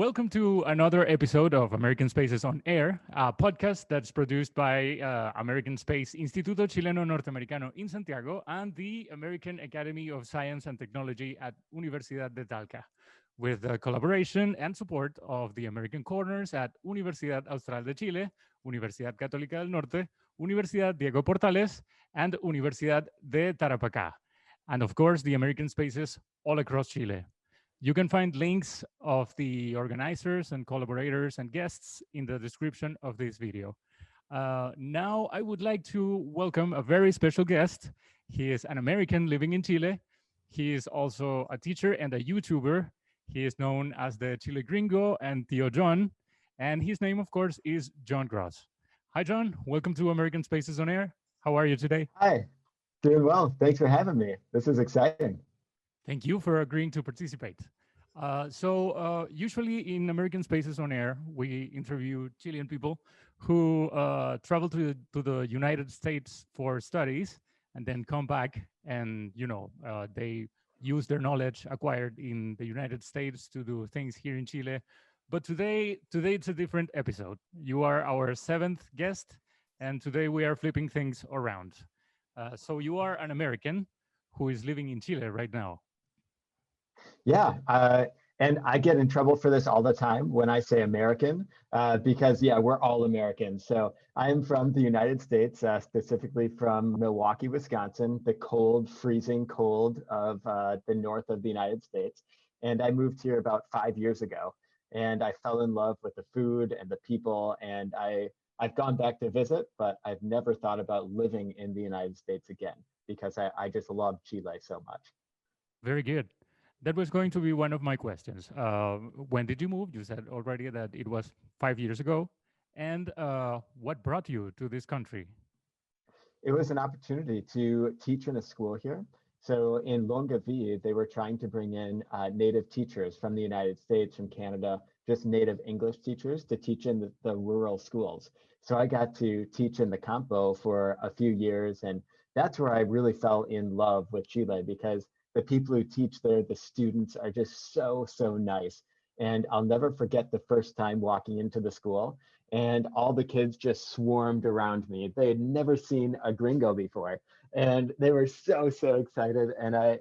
Welcome to another episode of American Spaces on Air, a podcast that's produced by American Space Instituto Chileno Norteamericano in Santiago and the American Academy of Science and Technology at Universidad de Talca, with the collaboration and support of the American corners at Universidad Austral de Chile, Universidad Católica del Norte, Universidad Diego Portales, and Universidad de Tarapacá, and of course the American Spaces all across Chile. You can find links of the organizers and collaborators and guests in the description of this video. Now, I would like to welcome a very special guest. He is an American living in Chile. He is also a teacher and a YouTuber. He is known as the Chile Gringo and Tío Jon. And his name, of course, is Jon Gross. Hi, Jon. Welcome to American Spaces on Air. How are you today? Hi, doing well. Thanks for having me. This is exciting. Thank you for agreeing to participate. Usually in American Spaces on Air, we interview Chilean people who travel to the United States for studies and then come back and, they use their knowledge acquired in the United States to do things here in Chile. But today it's a different episode. You are our seventh guest, and today we are flipping things around. So you are an American who is living in Chile right now. Yeah, and I get in trouble for this all the time when I say American, because we're all Americans. So I'm from the United States, specifically from Milwaukee, Wisconsin, the cold, freezing cold of the north of the United States. And I moved here about 5 years ago, and I fell in love with the food and the people. And I've gone back to visit, but I've never thought about living in the United States again because I just love Chile so much. Very good. That was going to be one of my questions. When did you move? You said already that it was 5 years ago. And what brought you to this country? It was an opportunity to teach in a school here. So in Longaví, they were trying to bring in native teachers from the United States, from Canada, just native English teachers to teach in the rural schools. So I got to teach in the Campo for a few years. And that's where I really fell in love with Chile, because the people who teach there, the students are just so nice. And I'll never forget the first time walking into the school and all the kids just swarmed around me. They had never seen a gringo before. And they were so excited. And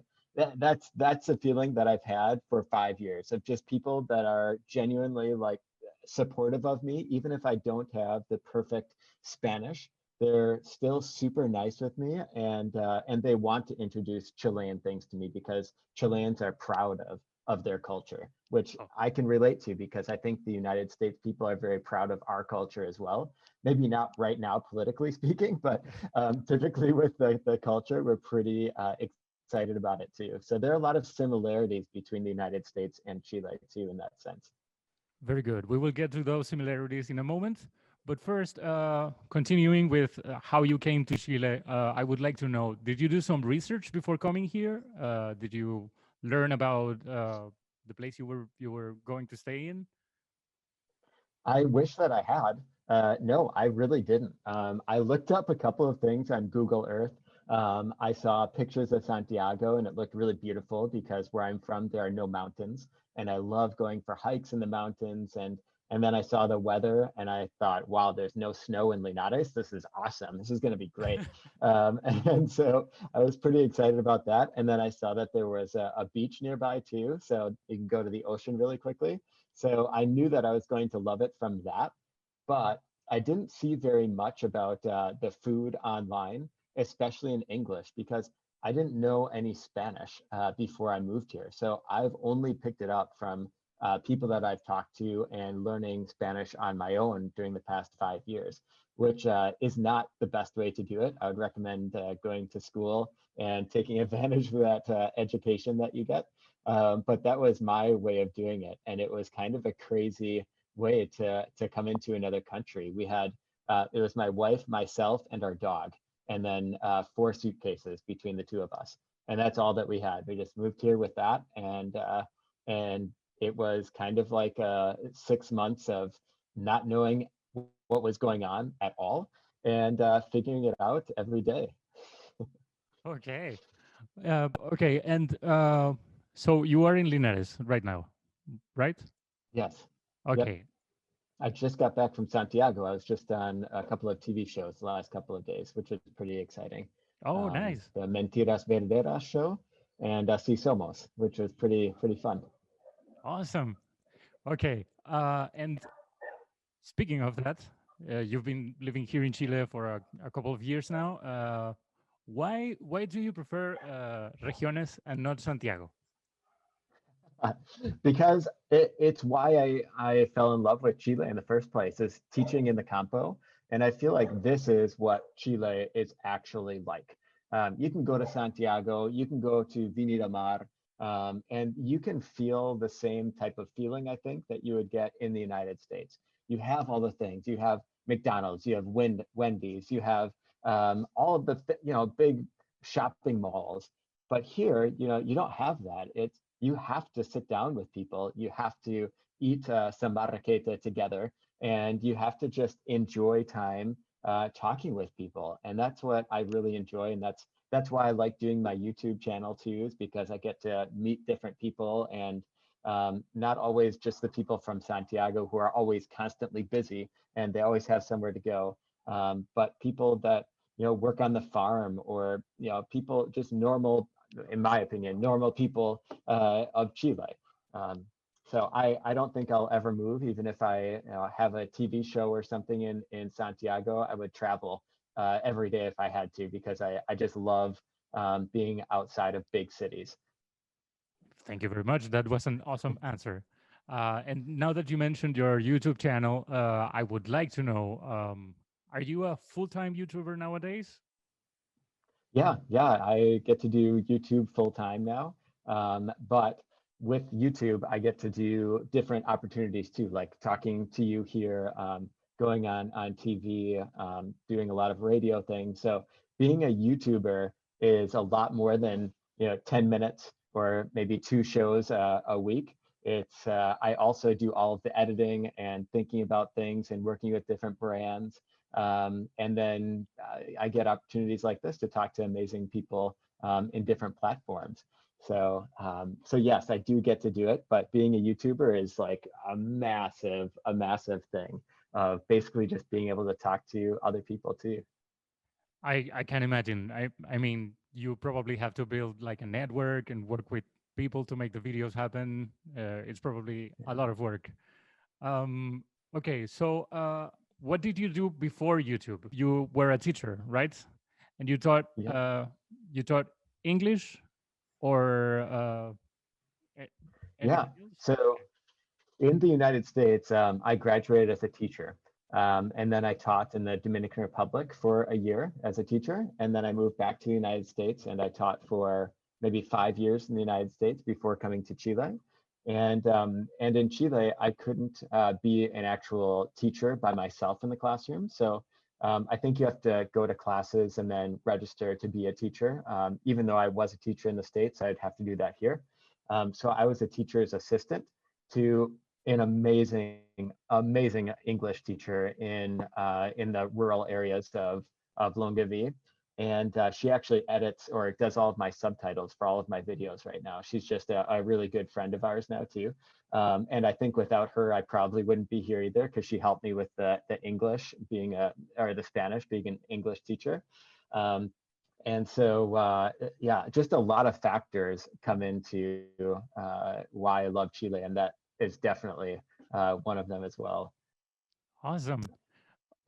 that's a feeling that I've had for 5 years, of just people that are genuinely like supportive of me, even if I don't have the perfect Spanish. They're still super nice with me, and they want to introduce Chilean things to me because Chileans are proud of their culture, which I can relate to, because I think the United States people are very proud of our culture as well. Maybe not right now, politically speaking, but typically with the culture, we're pretty excited about it too. So there are a lot of similarities between the United States and Chile too, in that sense. Very good. We will get to those similarities in a moment. But first, continuing with how you came to Chile, I would like to know, did you do some research before coming here? Did you learn about the place you were going to stay in? I wish that I had. No, I really didn't. I looked up a couple of things on Google Earth. I saw pictures of Santiago, and it looked really beautiful because where I'm from, there are no mountains. And I love going for hikes in the mountains. And then I saw the weather and I thought, wow, there's no snow in Linares. This is awesome. This is going to be great. And so I was pretty excited about that. And then I saw that there was a beach nearby too. So you can go to the ocean really quickly. So I knew that I was going to love it from that. But I didn't see very much about the food online, especially in English, because I didn't know any Spanish before I moved here. So I've only picked it up from people that I've talked to and learning Spanish on my own during the past 5 years, which is not the best way to do it. I would recommend going to school and taking advantage of that education that you get. But that was my way of doing it. And it was kind of a crazy way to come into another country. We had, it was my wife, myself, and our dog, and then 4 suitcases between the two of us. And that's all that we had. We just moved here with that. And it was kind of like 6 months of not knowing what was going on at all and figuring it out every day. Okay. Okay. And so you are in Linares right now, right? Yes. Yep. Okay. I just got back from Santiago. I was just on a couple of TV shows the last couple of days, which was pretty exciting. Oh, nice. The Mentiras Verdaderas show and Si Somos, which was pretty fun. Awesome. Okay. And speaking of that, you've been living here in Chile for a couple of years now. Why do you prefer regiones and not Santiago? Because it's why I fell in love with Chile in the first place, is teaching in the campo. And I feel like this is what Chile is actually like. You can go to Santiago, you can go to Vinita Mar, and you can feel the same type of feeling, I think, that you would get in the United States. You have all the things. You have McDonald's, you have Wendy's, you have all of the big shopping malls. But here, you don't have that. You have to sit down with people. You have to eat some marraqueta together, and you have to just enjoy time talking with people. And that's what I really enjoy, and that's why I like doing my YouTube channel too, is because I get to meet different people, and not always just the people from Santiago who are always constantly busy and they always have somewhere to go, but people that work on the farm, or people just normal, in my opinion, normal people of Chile. So I don't think I'll ever move, even if I have a TV show or something in Santiago. I would travel every day if I had to, because I just love being outside of big cities. Thank you very much. That was an awesome answer. And now that you mentioned your YouTube channel, I would like to know, are you a full-time YouTuber nowadays? Yeah, I get to do YouTube full time now. But with YouTube, I get to do different opportunities too, like talking to you here, going on TV, doing a lot of radio things. So being a YouTuber is a lot more than 10 minutes or maybe two shows a week. It's I also do all of the editing and thinking about things and working with different brands. And then I get opportunities like this to talk to amazing people in different platforms. So yes, I do get to do it, but being a YouTuber is like a massive thing of basically just being able to talk to other people too. I can imagine. I mean, you probably have to build like a network and work with people to make the videos happen. It's probably a lot of work. Um, okay, so what did you do before YouTube? You were a teacher, right? And Yeah. you taught English or a- Yeah. anything else? So in the United States, I graduated as a teacher. And then I taught in the Dominican Republic for a year as a teacher. And then I moved back to the United States, and I taught for maybe 5 years in the United States before coming to Chile. And in Chile, I couldn't be an actual teacher by myself in the classroom. So I think you have to go to classes and then register to be a teacher. Even though I was a teacher in the States, I'd have to do that here. So I was a teacher's assistant to an amazing English teacher in the rural areas of Longaví. And she actually edits or does all of my subtitles for all of my videos right now. She's just a really good friend of ours now too. And I think without her, I probably wouldn't be here either, because she helped me with the English or the Spanish being an English teacher. And so, yeah, just a lot of factors come into why I love Chile, and that is definitely one of them as well. Awesome.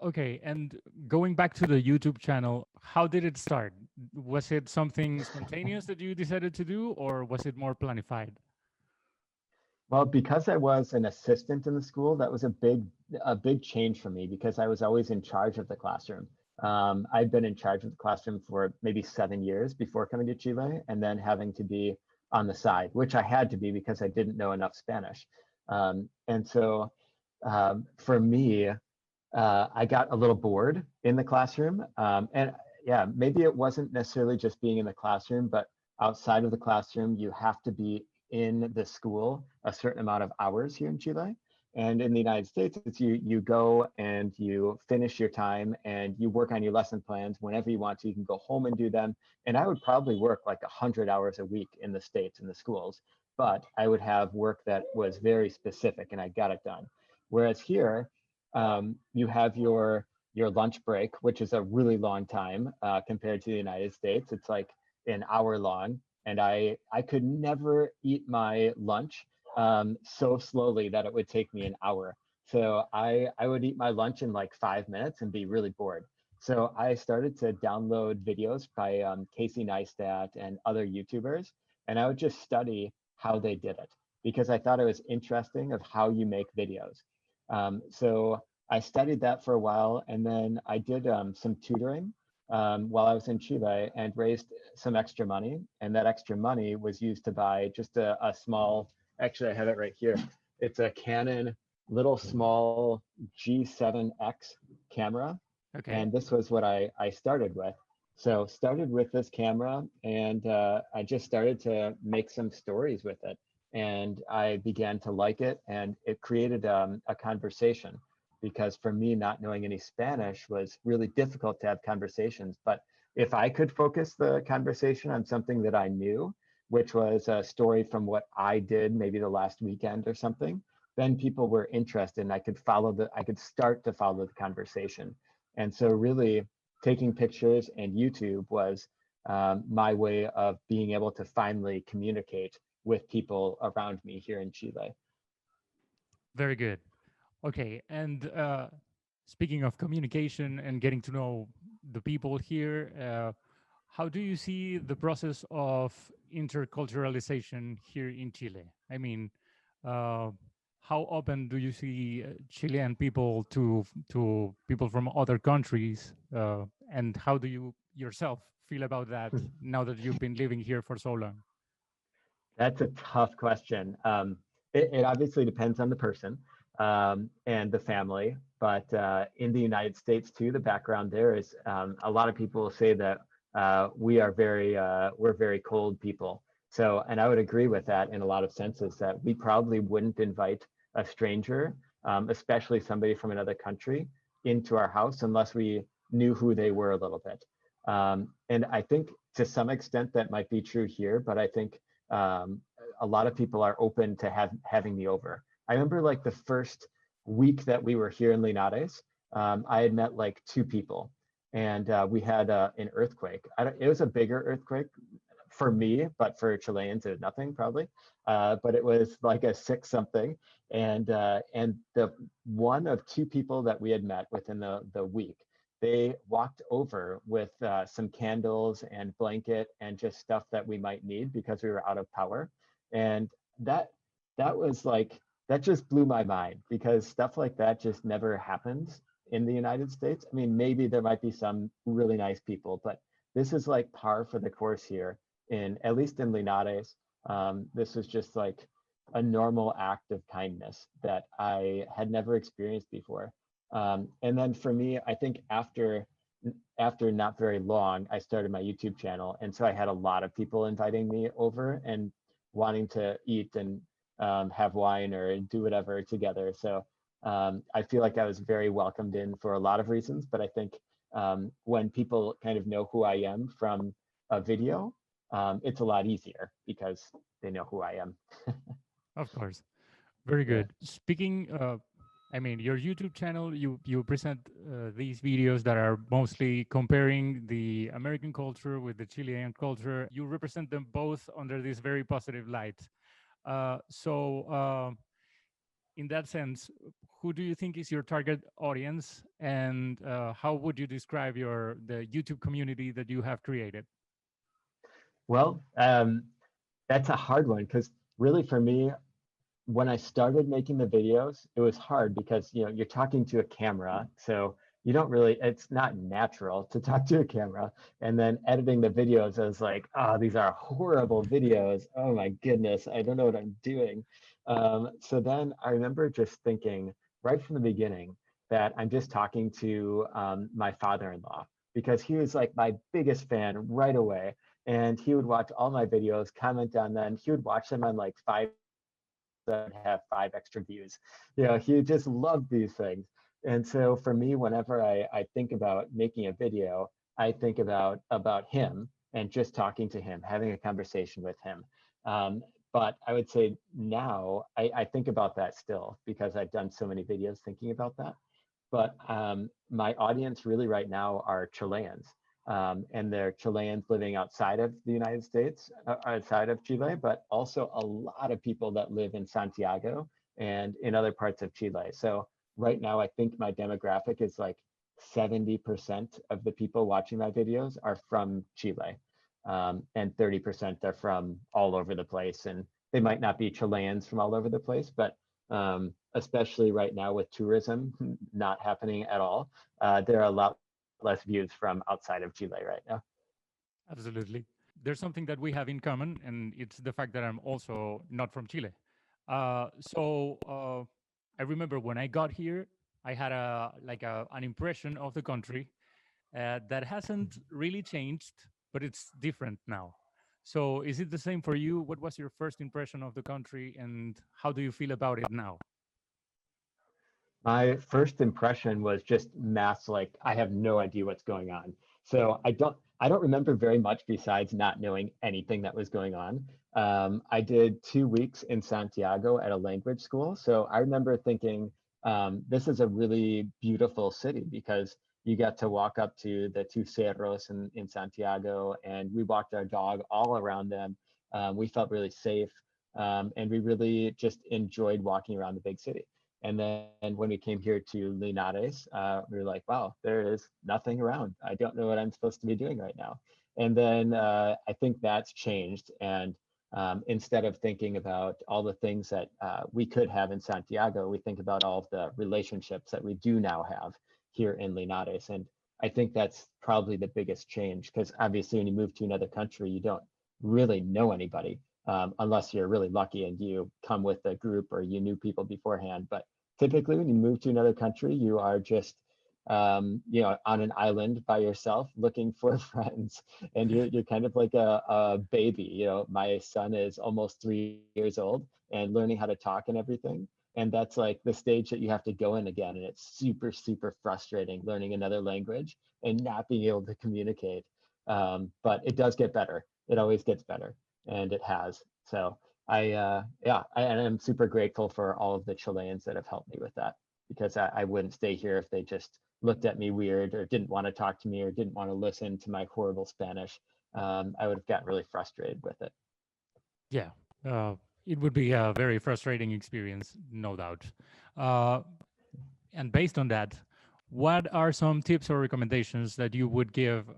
Okay, and going back to the YouTube channel, how did it start? Was it something spontaneous that you decided to do, or was it more planified? Well, because I was an assistant in the school, that was a big change for me, because I was always in charge of the classroom. I'd been in charge of the classroom for maybe 7 years before coming to Chile, and then having to be on the side, which I had to be because I didn't know enough Spanish. And so for me, I got a little bored in the classroom. And yeah, maybe it wasn't necessarily just being in the classroom, but outside of the classroom, you have to be in the school a certain amount of hours here in Chile. And in the United States, it's you go and you finish your time and you work on your lesson plans whenever you want to. You can go home and do them. And I would probably work like 100 hours a week in the States in the schools, but I would have work that was very specific and I got it done. Whereas here, you have your lunch break, which is a really long time compared to the United States. It's like an hour long, and I could never eat my lunch so slowly that it would take me an hour. So I would eat my lunch in like 5 minutes and be really bored. So I started to download videos by Casey Neistat and other YouTubers, and I would just study how they did it because I thought it was interesting of how you make videos. So I studied that for a while, and then I did some tutoring while I was in Chile and raised some extra money. And that extra money was used to buy just a small, actually I have it right here. It's a Canon little small G7X camera. Okay. And this was what I started with. So started with this camera, and I just started to make some stories with it. And I began to like it, and it created a conversation, because for me, not knowing any Spanish was really difficult to have conversations. But if I could focus the conversation on something that I knew, which was a story from what I did maybe the last weekend or something, then people were interested, and I could start to follow the conversation. And so really taking pictures and YouTube was my way of being able to finally communicate with people around me here in Chile. Very good. Okay, and speaking of communication and getting to know the people here, how do you see the process of interculturalization here in Chile? I mean, uh, how open do you see Chilean people to people from other countries, and how do you yourself feel about that now that you've been living here for so long? That's a tough question. It obviously depends on the person and the family, but in the United States too, the background there is a lot of people say that we're very cold people. So, and I would agree with that in a lot of senses, that we probably wouldn't invite a stranger, especially somebody from another country, into our house unless we knew who they were a little bit. And I think to some extent that might be true here, but I think a lot of people are open to having me over. I remember like the first week that we were here in Linares, I had met like 2 people, and we had an earthquake. It was a bigger earthquake for me, but for Chileans, it was nothing probably. But it was like a 6 something, and the one of 2 people that we had met within the week, they walked over with some candles and blanket and just stuff that we might need because we were out of power. And that was like, that just blew my mind, because stuff like that just never happens in the United States. I mean, maybe there might be some really nice people, but this is like par for the course here, at least in Linares. This is just like a normal act of kindness that I had never experienced before. And then for me, I think after not very long, I started my YouTube channel. And so I had a lot of people inviting me over and wanting to eat and have wine or do whatever together. So I feel like I was very welcomed in for a lot of reasons. But I think when people kind of know who I am from a video, it's a lot easier because they know who I am. Of course. Very Yeah. good. Speaking, I mean, your YouTube channel, you present these videos that are mostly comparing the American culture with the Chilean culture. You represent them both under this very positive light. So, in that sense, who do you think is your target audience, and how would you describe the YouTube community that you have created? Well, that's a hard one, because really for me, when I started making the videos, it was hard because, you know, you're talking to a camera, so you don't really, it's not natural to talk to a camera. And then editing the videos, I was like, oh, these are horrible videos. Oh my goodness, I don't know what I'm doing. So then I remember just thinking right from the beginning that I'm just talking to my father-in-law, because he was like my biggest fan right away. And he would watch all my videos, comment on them. He would watch them on like 5 that have 5 extra views. You know, he just loved these things. And so for me, whenever I think about making a video, I think about him and just talking to him, having a conversation with him. But I would say now I think about that still because I've done so many videos thinking about that. But my audience really right now are Chileans. And they're Chileans living outside of the United States, outside of Chile, but also a lot of people that live in Santiago and in other parts of Chile. So right now, I think my demographic is like 70% of the people watching my videos are from Chile, and 30% are from all over the place. And they might not be Chileans from all over the place, but especially right now with tourism not happening at all, there are a lot less views from outside of Chile right now. Absolutely. There's something that we have in common, and it's the fact that I'm also not from Chile. I remember when I got here, I had an impression of the country that hasn't really changed, but it's different now. So is it the same for you? What was your first impression of the country, and how do you feel about it now? My first impression was just mass, like I have no idea what's going on. So I don't remember very much besides not knowing anything that was going on. I did 2 weeks in Santiago at a language school. So I remember thinking, this is a really beautiful city because you get to walk up to the two cerros in Santiago, and we walked our dog all around them. We felt really safe, and we really just enjoyed walking around the big city. And then when we came here to Linares, we were like, wow, there is nothing around. I don't know what I'm supposed to be doing right now. And then I think that's changed. And instead of thinking about all the things that we could have in Santiago, we think about all of the relationships that we do now have here in Linares. And I think that's probably the biggest change, because obviously when you move to another country, you don't really know anybody. Unless you're really lucky and you come with a group or you knew people beforehand. But typically when you move to another country, you are just on an island by yourself looking for friends, and you're kind of like a baby. My son is almost 3 years old and learning how to talk and everything. And that's like the stage that you have to go in again. And it's super, super frustrating learning another language and not being able to communicate. But it does get better. It always gets better, and it has. So and I'm super grateful for all of the Chileans that have helped me with that, because I wouldn't stay here if they just looked at me weird or didn't want to talk to me or didn't want to listen to my horrible Spanish. I would have gotten really frustrated with it. Yeah, it would be a very frustrating experience, no doubt. Uh, and based on that, what are some tips or recommendations that you would give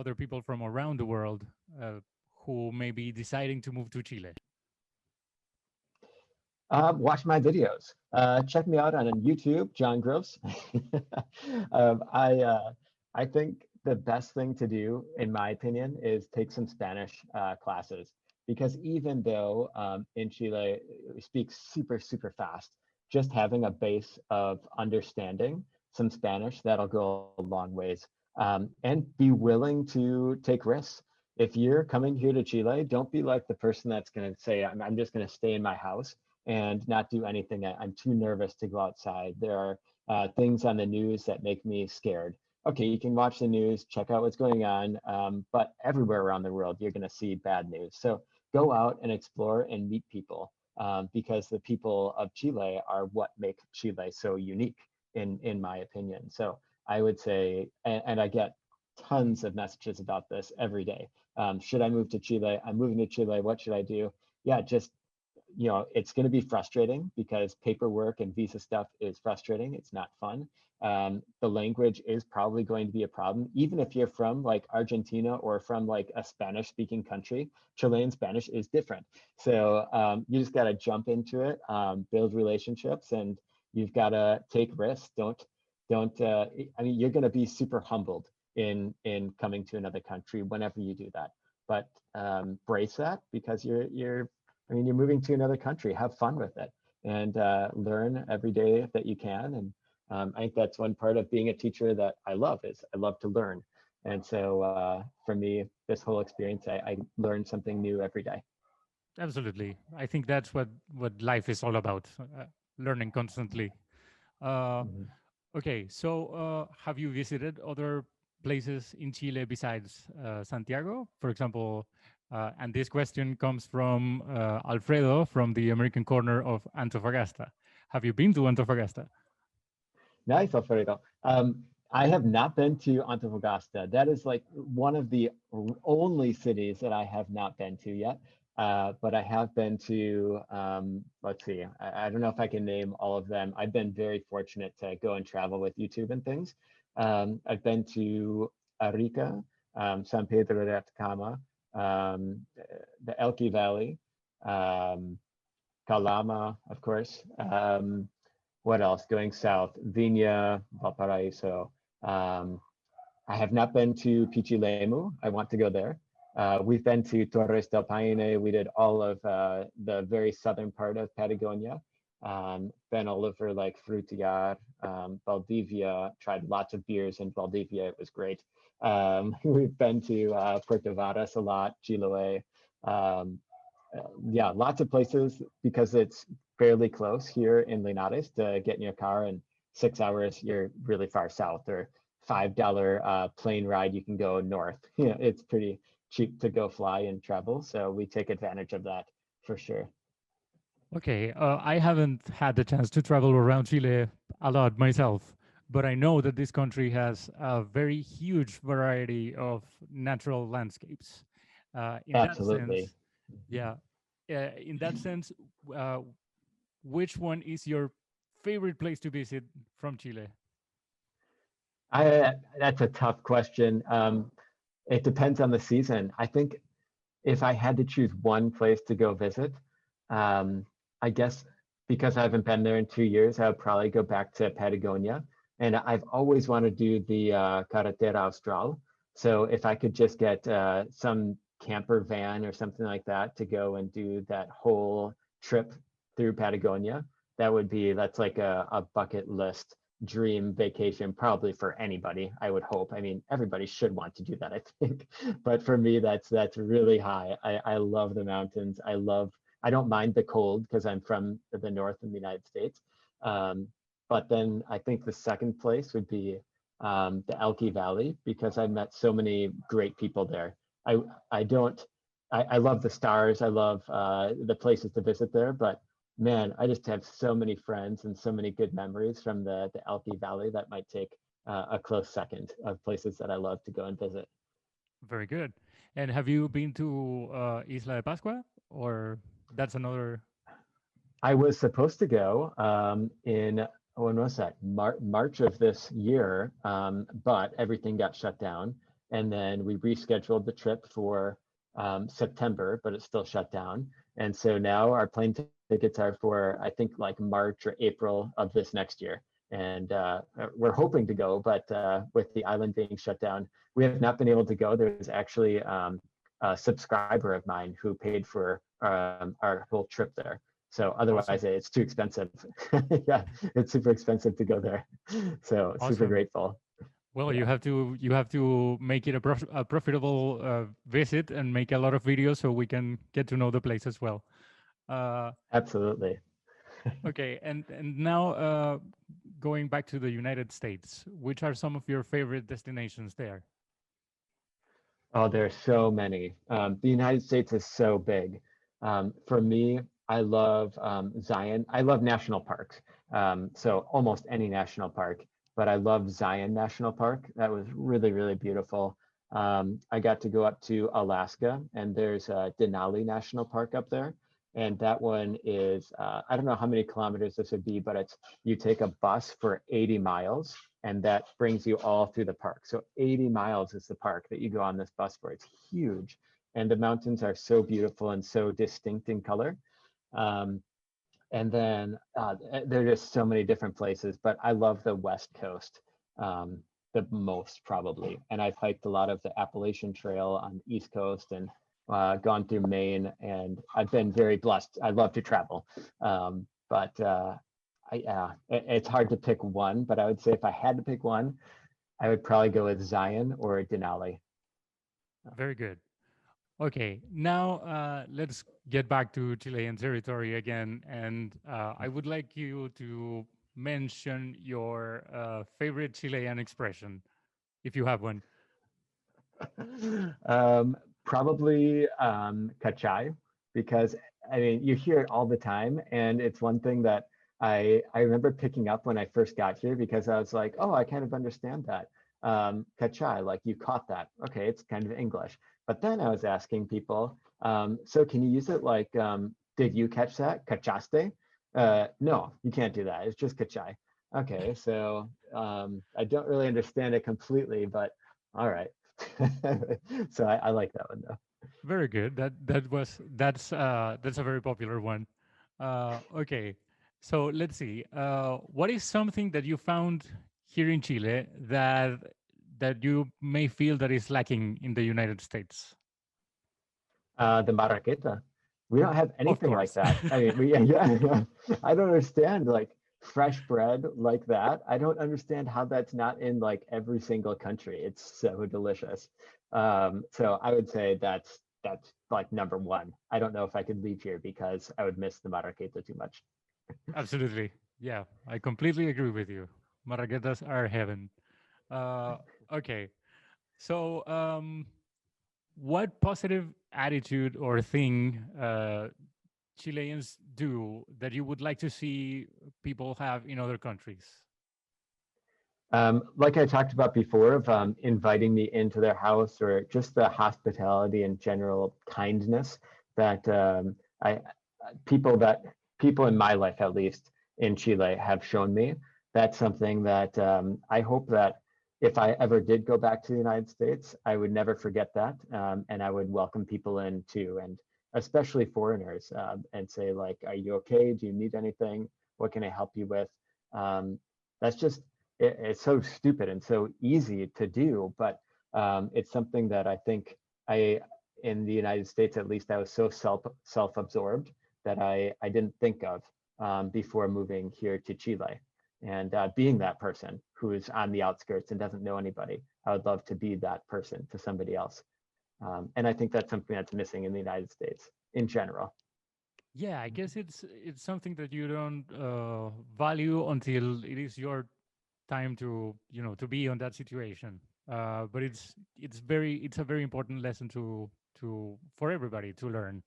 other people from around the world who may be deciding to move to Chile? Watch my videos. Check me out on YouTube, Jon Gross. I think the best thing to do, in my opinion, is take some Spanish classes, because even though in Chile we speak super, super fast, just having a base of understanding some Spanish, that'll go a long ways. And be willing to take risks. If you're coming here to Chile, don't be like the person that's going to say, I'm just going to stay in my house and not do anything. I'm too nervous to go outside. There are things on the news that make me scared. Okay, you can watch the news, check out what's going on, but everywhere around the world, you're going to see bad news. So go out and explore and meet people, because the people of Chile are what make Chile so unique, in my opinion. So I would say, and I get tons of messages about this every day. Should I move to Chile? I'm moving to Chile. What should I do? Yeah, just it's going to be frustrating because paperwork and visa stuff is frustrating. It's not fun. The language is probably going to be a problem, even if you're from like Argentina or from like a Spanish speaking country. Chilean Spanish is different. So you just got to jump into it, build relationships, and you've got to take risks. I mean, you're going to be super humbled in coming to another country whenever you do that. But brace that, because you're moving to another country. Have fun with it, and learn every day that you can. And I think that's one part of being a teacher that I love, is I love to learn. And so for me, this whole experience, I learn something new every day. Absolutely. I think that's what life is all about, learning constantly. Uh, Mhm. okay, so have you visited other places in Chile besides Santiago? For example, And this question comes from Alfredo from the American corner of Antofagasta. Have you been to Antofagasta? Nice, Alfredo. I have not been to Antofagasta. That is like one of the only cities that I have not been to yet. But I have been to, let's see, I don't know if I can name all of them. I've been very fortunate to go and travel with YouTube and things. I've been to Arica, San Pedro de Atacama, the Elqui Valley, Calama, of course. What else? Going south, Viña, Valparaiso. I have not been to Pichilemu. I want to go there. We've been to Torres del Paine. We did all of the very southern part of Patagonia. Been all over like Frutillar, Valdivia, tried lots of beers in Valdivia. It was great. We've been to Puerto Varas a lot, Chiloé. Yeah, lots of places because it's fairly close here in Linares to get in your car, and 6 hours, you're really far south, or $5 plane ride, you can go north. You know, it's pretty cheap to go fly and travel. So we take advantage of that for sure. Okay, I haven't had the chance to travel around Chile a lot myself, but I know that this country has a very huge variety of natural landscapes. In that Absolutely. sense, yeah, in that sense, uh, which one is your favorite place to visit from Chile? That's a tough question. It depends on the season. I think if I had to choose one place to go visit, I guess because I haven't been there in 2 years, I would probably go back to Patagonia. And I've always wanted to do the Carretera Austral. So if I could just get some camper van or something like that to go and do that whole trip through Patagonia, that's like a bucket list dream vacation, probably for anybody, I would hope. I mean, everybody should want to do that, I think. But for me, that's really high. I love the mountains. I don't mind the cold because I'm from the north in the United States. But then I think the second place would be the Elqui Valley, because I met so many great people there. I I don't I love the stars. I love the places to visit there, but man, I just have so many friends and so many good memories from the Elqui Valley that might take a close second of places that I love to go and visit. Very good. And have you been to Isla de Pascua, or that's another? I was supposed to go in, when was that? March of this year, but everything got shut down. And then we rescheduled the trip for September, but it's still shut down. And so now our plane tickets are for, I think, like March or April of this next year. And we're hoping to go, but with the island being shut down, we have not been able to go. There's actually a subscriber of mine who paid for our whole trip there. So otherwise, Awesome. it's too expensive. Yeah, it's super expensive to go there. So super Awesome. grateful. Well, Yeah, you have to make it a profitable visit and make a lot of videos so we can get to know the place as well. Uh, absolutely. okay, and now going back to the United States, which are some of your favorite destinations there? Oh, there's so many. The United States is so big. For me, I love Zion. I love national parks. So almost any national park, but I love Zion National Park. That was really, really beautiful. I got to go up to Alaska, and there's Denali National Park up there. And that one is, I don't know how many kilometers this would be, but you take a bus for 80 miles, and that brings you all through the park. So 80 miles is the park that you go on this bus for. It's huge. And the mountains are so beautiful and so distinct in color. Um, and then there are just so many different places, but I love the West Coast the most probably. And I've hiked a lot of the Appalachian Trail on the East Coast, and gone through Maine, and I've been very blessed. I love to travel. But it's hard to pick one, but I would say if I had to pick one, I would probably go with Zion or Denali. Very good. Okay, now let's get back to Chilean territory again, and I would like you to mention your favorite Chilean expression, if you have one. Probably cachai, because I mean, you hear it all the time. And it's one thing that I remember picking up when I first got here because I was like, oh, I kind of understand that. Cachai, like you caught that. Okay, it's kind of English. But then I was asking people, so can you use it like, did you catch that? Cachaste? No, you can't do that. It's just cachai. Okay, so I don't really understand it completely, but all right. So I like that one though. Very good. That's a very popular one. Okay, so let's see. What is something that you found here in Chile that you may feel that is lacking in the United States? The marraqueta. We don't have Of anything like course. that. I mean, yeah. I don't understand like fresh bread like that. I don't understand how that's not in like every single country. It's so delicious. So I would say that's like number one. I don't know if I could leave here because I would miss the marraqueta too much. Absolutely. Yeah, I completely agree with you. Marraquetas are heaven. Uh, okay. So, what positive attitude or thing Chileans do that you would like to see people have in other countries? Like I talked about before, of inviting me into their house, or just the hospitality and general kindness that I people that people in my life, at least in Chile, have shown me. That's something that I hope that if I ever did go back to the United States, I would never forget that, and I would welcome people in too, and especially foreigners, and say like, "Are you okay? Do you need anything? What can I help you with?" That's just it's so stupid and so easy to do, but it's something that I think I in the United States, at least, I was so self-absorbed that I didn't think of before moving here to Chile. And being that person who is on the outskirts and doesn't know anybody, I would love to be that person to somebody else. And I think that's something that's missing in the United States in general. Yeah, I guess it's something that you don't value until it is your time to to be on that situation. But it's a very important lesson to for everybody to learn.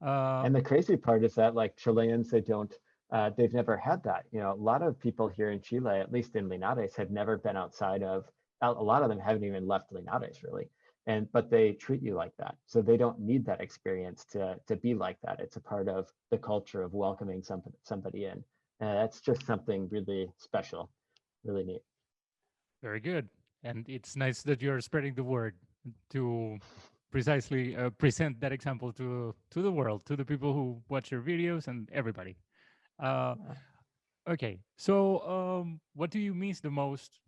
Uh, And the crazy part is that like Chileans, they've never had that. You know, a lot of people here in Chile, at least in Linares, have never been outside of, a lot of them haven't even left Linares really. But they treat you like that. So they don't need that experience to be like that. It's a part of the culture of welcoming somebody in. That's just something really special, really neat. Very good. And it's nice that you're spreading the word to precisely present that example to the world, to the people who watch your videos and everybody. Uh, okay, so what do you miss the most,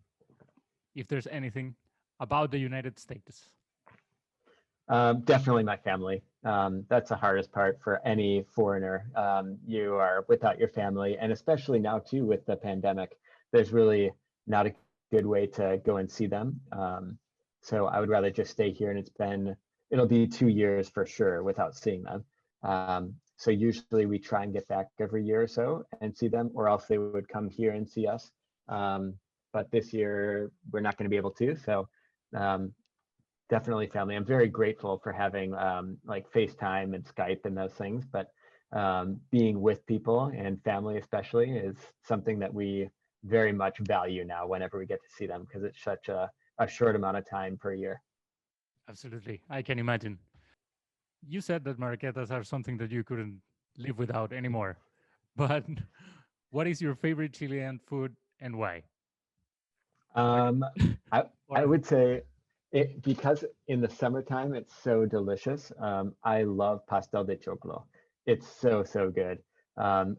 if there's anything, about the United States? Definitely my family. That's the hardest part for any foreigner. You are without your family, and especially now too with the pandemic, there's really not a good way to go and see them. So I would rather just stay here, and it'll be 2 years for sure without seeing them. So usually we try and get back every year or so and see them, or else they would come here and see us. But this year we're not going to be able to. So um, definitely family. I'm very grateful for having like FaceTime and Skype and those things, but being with people and family especially is something that we very much value now whenever we get to see them, because it's such a short amount of time per year. Absolutely, I can imagine. You said that marquetas are something that you couldn't live without anymore. But what is your favorite Chilean food and why? Like, Um, I, I or would say it, because in the summertime it's so delicious. I love pastel de choclo. It's so, so good.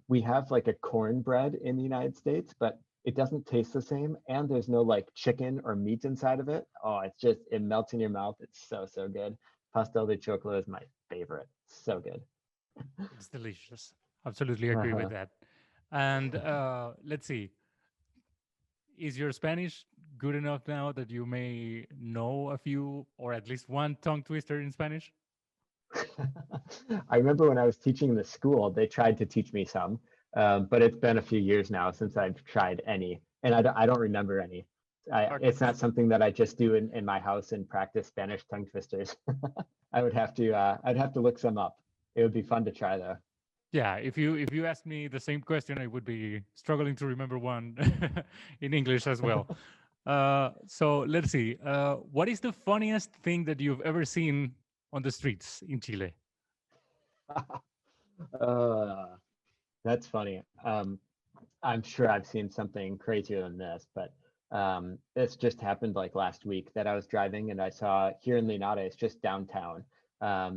We have like a cornbread in the United States, but it doesn't taste the same. And there's no like chicken or meat inside of it. Oh, it melts in your mouth. It's so, so good. Pastel de choclo is my favorite. So good. it's delicious. Absolutely agree with Uh-huh. that. And let's see, is your Spanish good enough now that you may know a few or at least one tongue twister in Spanish? I remember when I was teaching in the school, they tried to teach me some, but it's been a few years now since I've tried any, and I don't remember any. Okay. It's not something that I just do in my house and practice Spanish tongue twisters. I would have to I'd have to look some up. It would be fun to try though. Yeah, if you ask me the same question, I would be struggling to remember one in English as well. So let's see. What is the funniest thing that you've ever seen on the streets in Chile? uh, that's funny. I'm sure I've seen something crazier than this, but this just happened like last week that I was driving and I saw here in Linares, just downtown,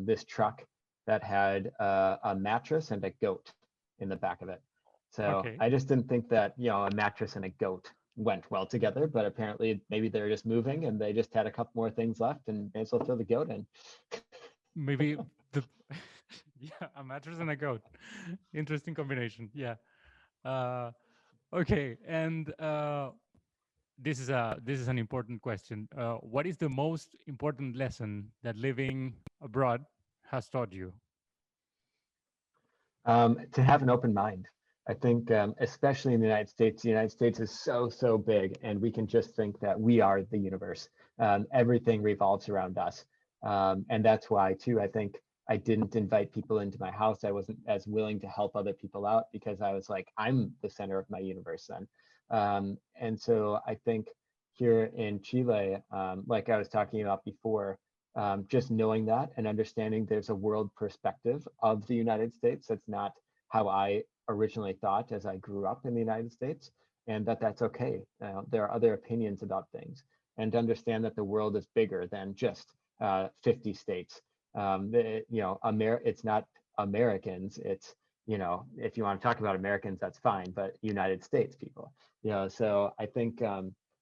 this truck that had a mattress and a goat in the back of it. So Okay, I just didn't think that, you know, a mattress and a goat went well together, but apparently maybe they're just moving and they just had a couple more things left and may as well throw the goat in. maybe the yeah, a mattress and a goat. Interesting combination. Yeah. Uh, okay, and this is an important question. What is the most important lesson that living abroad has taught you? To have an open mind. I think, especially in the United States is so big, and we can just think that we are the universe. Everything revolves around us, and that's why too. I think I didn't invite people into my house. I wasn't as willing to help other people out because I was like, I'm the center of my universe then. And so I think here in Chile, like I was talking about before, just knowing that and understanding there's a world perspective of the United States. That's not how I originally thought as I grew up in the United States, and that's okay. There are other opinions about things, and to understand that the world is bigger than just 50 states. You know, it's not Americans. It's, you know, if you want to talk about Americans, that's fine, but United States people. You know, so I think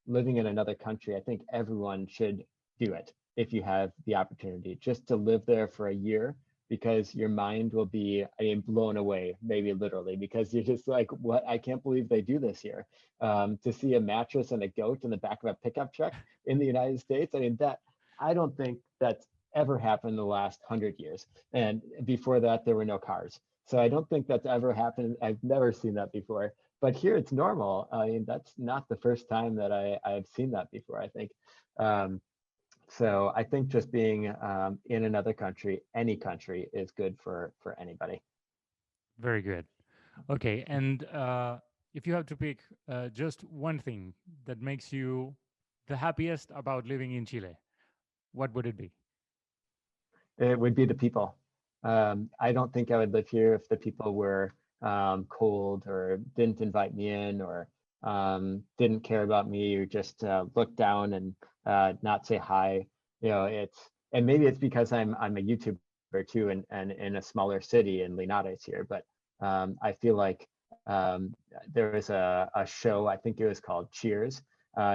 living in another country, I think everyone should do it if you have the opportunity just to live there for a year, because your mind will be, I mean, blown away, maybe literally, because you're just like, what? I can't believe they do this here. To see a mattress and a goat in the back of a pickup truck in the United States, I mean, that I don't think that's ever happened in the last 100 years. And before that, there were no cars. So I don't think that's ever happened. I've never seen that before. But here it's normal. I mean, that's not the first time that I've seen that before, I think. Um, so I think just being in another country, any country, is good for anybody. Very good. Okay, and if you have to pick just one thing that makes you the happiest about living in Chile, what would it be? It would be the people. I don't think I would live here if the people were cold or didn't invite me in or didn't care about me or just look down and not say hi. You know, and maybe it's because I'm a YouTuber too, and in a smaller city in Linares here. But I feel like there was a show, I think it was called Cheers,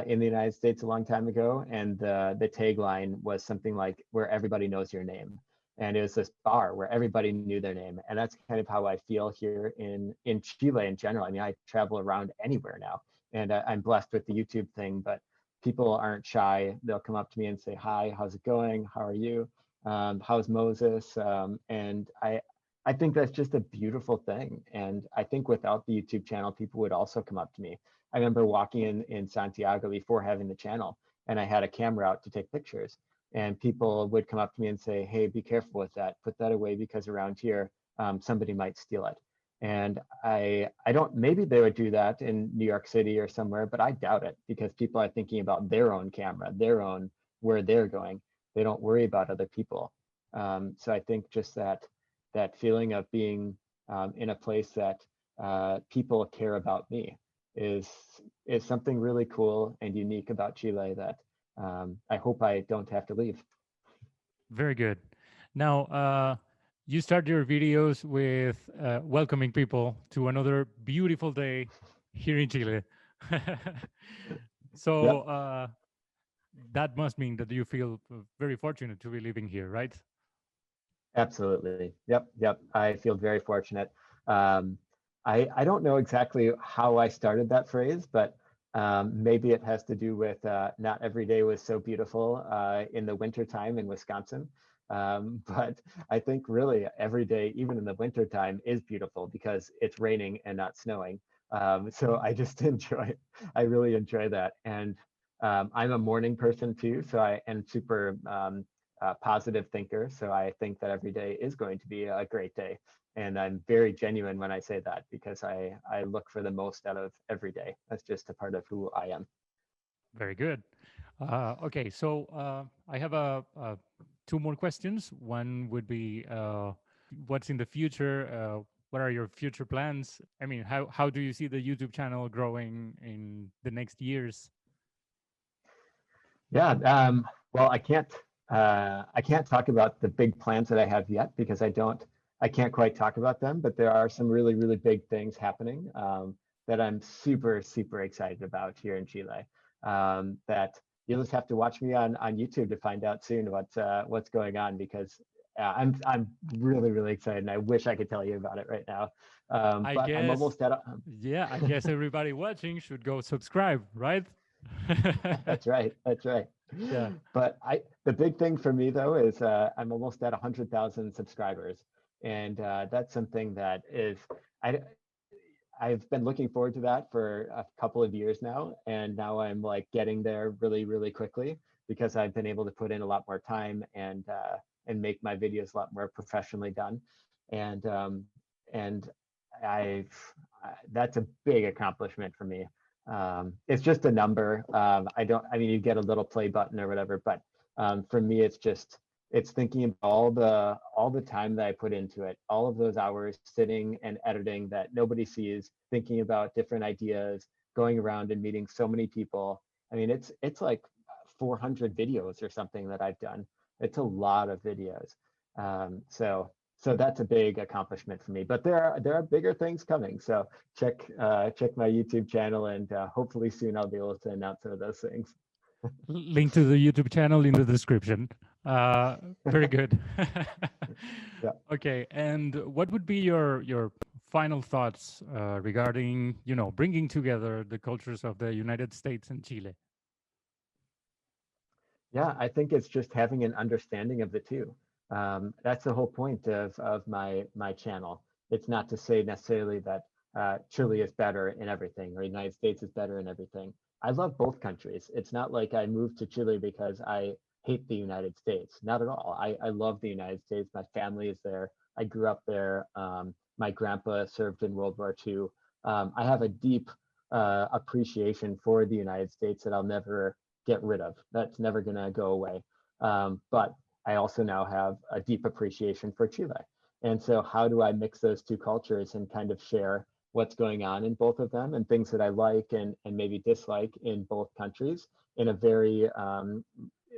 in the United States a long time ago, and the tagline was something like "Where everybody knows your name." And it was this bar where everybody knew their name, and that's kind of how I feel here in Chile in general. I mean, I travel around anywhere now, and I'm blessed with the YouTube thing, but people aren't shy. They'll come up to me and say, "Hi, how's it going? How are you? How's Moses?" And I think that's just a beautiful thing. And I think without the YouTube channel, people would also come up to me. I remember walking in Santiago before having the channel, and I had a camera out to take pictures. And people would come up to me and say, "Hey, be careful with that. Put that away because around here, somebody might steal it." And I don't, maybe they would do that in New York City or somewhere, but I doubt it because people are thinking about their own camera, their own, where they're going. They don't worry about other people. So I think just that feeling of being in a place that people care about me is something really cool and unique about Chile that I hope I don't have to leave. Very good. Now, you start your videos with welcoming people to another beautiful day here in Chile. So Yep, that must mean that you feel very fortunate to be living here, right? absolutely. Yep. I feel very fortunate. Um, I don't know exactly how I started that phrase, but maybe it has to do with not every day was so beautiful in the wintertime in Wisconsin. But I think really every day, even in the wintertime, is beautiful because it's raining and not snowing. So I just I really enjoy that. And I'm a morning person too, so I am super positive thinker. So I think that every day is going to be a great day. And I'm very genuine when I say that because I look for the most out of every day. That's just a part of who I am. Very good. Okay, so I have two more questions. One would be, what's in the future? What are your future plans? I mean, how do you see the YouTube channel growing in the next years? Yeah. Well, I can't talk about the big plans that I have yet because I can't quite talk about them. But there are some really, really big things happening that I'm super, super excited about here in Chile. That you'll just have to watch me on YouTube to find out soon what's going on because I'm really, really excited and I wish I could tell you about it right now. I But I'm guess, almost at yeah, I guess everybody watching should go subscribe, right? That's right. That's right. Yeah. But the big thing for me though is I'm almost at 100,000 subscribers, and that's something that is I I've been looking forward to that for a couple of years now, and now I'm like getting there really, really quickly because I've been able to put in a lot more time and make my videos a lot more professionally done, and I've that's a big accomplishment for me. It's just a number. I mean, you get a little play button or whatever, but for me, it's thinking of all the time that I put into it, all of those hours sitting and editing that nobody sees, thinking about different ideas, going around and meeting so many people. I mean, it's like 400 videos or something that I've done. It's a lot of videos. So that's a big accomplishment for me. But there are bigger things coming. So check my YouTube channel, and hopefully soon I'll be able to announce some of those things. Link to the YouTube channel in the description. Very good. Yeah. Okay, and what would be your final thoughts regarding, bringing together the cultures of the United States and Chile? Yeah, I think it's just having an understanding of the two. That's the whole point of my channel. It's not to say necessarily that Chile is better in everything or the United States is better in everything. I love both countries. It's not like I moved to Chile because I hate the United States. Not at all. I love the United States. My family is there. I grew up there. My grandpa served in World War II. I have a deep appreciation for the United States that I'll never get rid of. That's never going to go away. But I also now have a deep appreciation for Chile. And so how do I mix those two cultures and kind of share what's going on in both of them and things that I like and maybe dislike in both countries in a very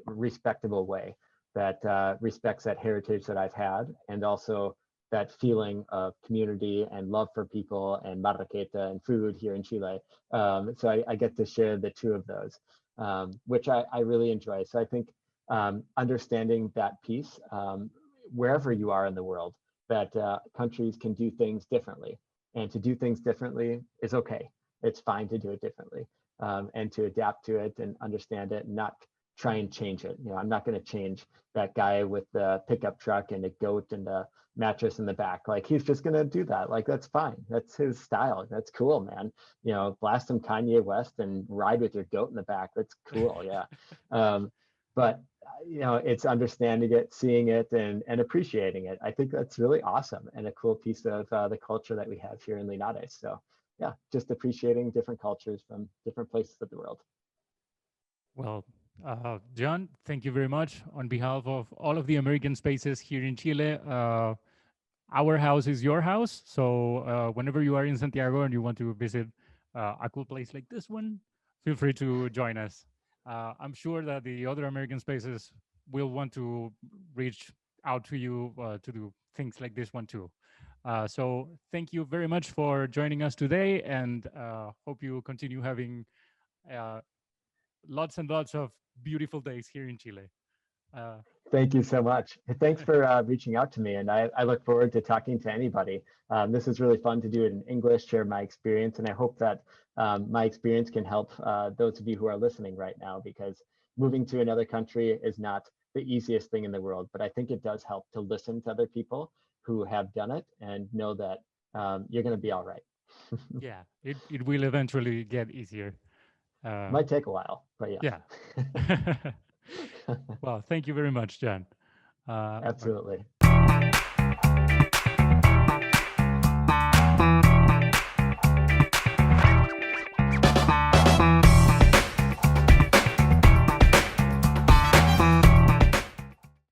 respectable way that respects that heritage that I've had and also that feeling of community and love for people and marraqueta and food here in Chile. So I get to share the two of those, which I really enjoy. So I think understanding that piece, wherever you are in the world, that countries can do things differently. And to do things differently is okay. It's fine to do it differently and to adapt to it and understand it and not try and change it. I'm not going to change that guy with the pickup truck and a goat and a mattress in the back. Like he's just going to do that. Like that's fine. That's his style. That's cool, man. Blast some Kanye West and ride with your goat in the back. That's cool. Yeah. But it's understanding it, seeing it, and appreciating it. I think that's really awesome and a cool piece of the culture that we have here in Linares. So yeah, just appreciating different cultures from different places of the world. Well, Jon, thank you very much. On behalf of all of the American Spaces here in Chile, our house is your house. So whenever you are in Santiago and you want to visit a cool place like this one, feel free to join us. I'm sure that the other American Spaces will want to reach out to you to do things like this one too. So thank you very much for joining us today, and hope you continue having lots and lots of beautiful days here in Chile. Thank you so much. Thanks for reaching out to me. And I look forward to talking to anybody. This is really fun to do it in English, share my experience. And I hope that my experience can help those of you who are listening right now, because moving to another country is not the easiest thing in the world. But I think it does help to listen to other people who have done it and know that you're going to be all right. Yeah, it will eventually get easier. Might take a while, but yes. Yeah. Well, thank you very much, Jon. Absolutely.